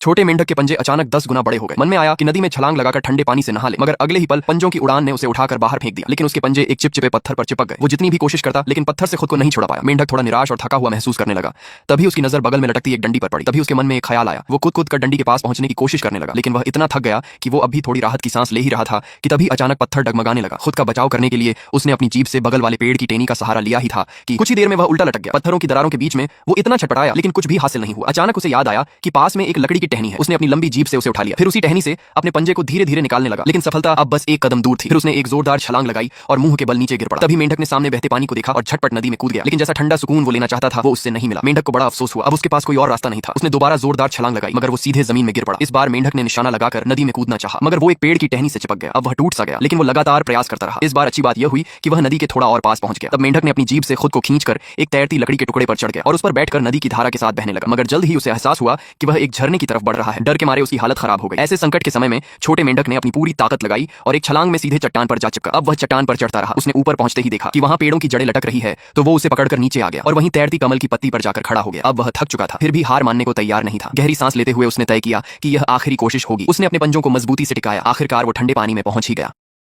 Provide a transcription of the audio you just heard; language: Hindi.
छोटे मेंढक के पंजे अचानक 10 गुना बड़े हो गए। मन में आया कि नदी में छलांग लगाकर ठंडे पानी से नहा ले, मगर अगले ही पल पंजों की उड़ान ने उसे उठाकर बाहर फेंक दिया। लेकिन उसके पंजे एक चिपचिपे पत्थर पर चिपक गए। वो जितनी भी कोशिश करता लेकिन पत्थर से खुद को नहीं छुड़ा पाया। मेंढक थोड़ा निराश और थका हुआ महसूस करने लगा। तभी उसकी नजर बगल में लटकती एक डंडी पर पड़ी। तभी उसके मन में एक ख्याल आया। वो कूद कर डंडी के पास पहुंचने की कोशिश करने लगा, लेकिन वह इतना थक गया कि वो अब भी थोड़ी राहत की सांस ले ही रहा था कि तभी अचानक पत्थर डगमगाने लगा। खुद का बचाव करने के लिए उसने अपनी जीभ से बगल वाले पेड़ की टेनी का सहारा लिया ही था कि कुछ ही देर में वह उल्टा लटक गया। पत्थरों की दरारों के बीच में वो इतना छटपटाया लेकिन कुछ भी हासिल नहीं हुआ। अचानक उसे याद आया कि पास में एक लकड़ी की टहनी है। उसने अपनी लंबी जीभ से उसे उठा लिया, फिर उसी टहनी से अपने पंजे को धीरे धीरे निकालने लगा, लेकिन सफलता अब बस एक कदम दूर थी। फिर उसने एक जोरदार छलांग लगाई और मुंह के बल नीचे गिर पड़ा। तभी मेंढक ने सामने बहते पानी को देखा और झटपट नदी में कूद गया, लेकिन जैसा ठंडा सुकून वो लेना चाहता था वो उससे नहीं मिला। मेंढक को बड़ा अफसोस हुआ। अब उसके पास कोई और रास्ता नहीं था। उसने दोबारा जोरदार छलांग लगाई, मगर वो सीधे जमीन में गिर पड़ा। इस बार मेंढक ने निशाना लगाकर नदी में कूदना चाहा, मगर वो एक पेड़ की टहनी से चिपक गया। अब वह टूट सा गया, लेकिन वो लगातार प्रयास करता रहा। इस बार अच्छी बात यह हुई कि वह नदी के थोड़ा और पास पहुंच गया। तब मेंढक ने अपनी जीभ से खुद को खींचकर एक तैरती लकड़ी के टुकड़े पर चढ़ गया और उस पर बैठकर नदी की धारा के साथ बहने लगा। मगर जल्द ही उसे एहसास हुआ कि वह एक झरने की तरफ बढ़ रहा है। डर के मारे उसकी हालत खराब हो गई। ऐसे संकट के समय में छोटे मेंढक ने अपनी पूरी ताकत लगाई और एक छलांग में सीधे चट्टान पर जा चिपका। अब वह चट्टान पर चढ़ता रहा। उसने ऊपर पहुंचते ही देखा कि वहां पेड़ों की जड़ें लटक रही है, तो वो उसे पकड़कर नीचे आ गया और वहीं तैरती कमल की पत्ती पर जाकर खड़ा हो गया। अब वह थक चुका था, फिर भी हार मानने को तैयार नहीं था। गहरी सांस लेते हुए उसने तय किया कि यह आखिरी कोशिश होगी। उसने अपने पंजों को मजबूती से टिकाया। आखिरकार वो ठंडे पानी में पहुंच ही गया।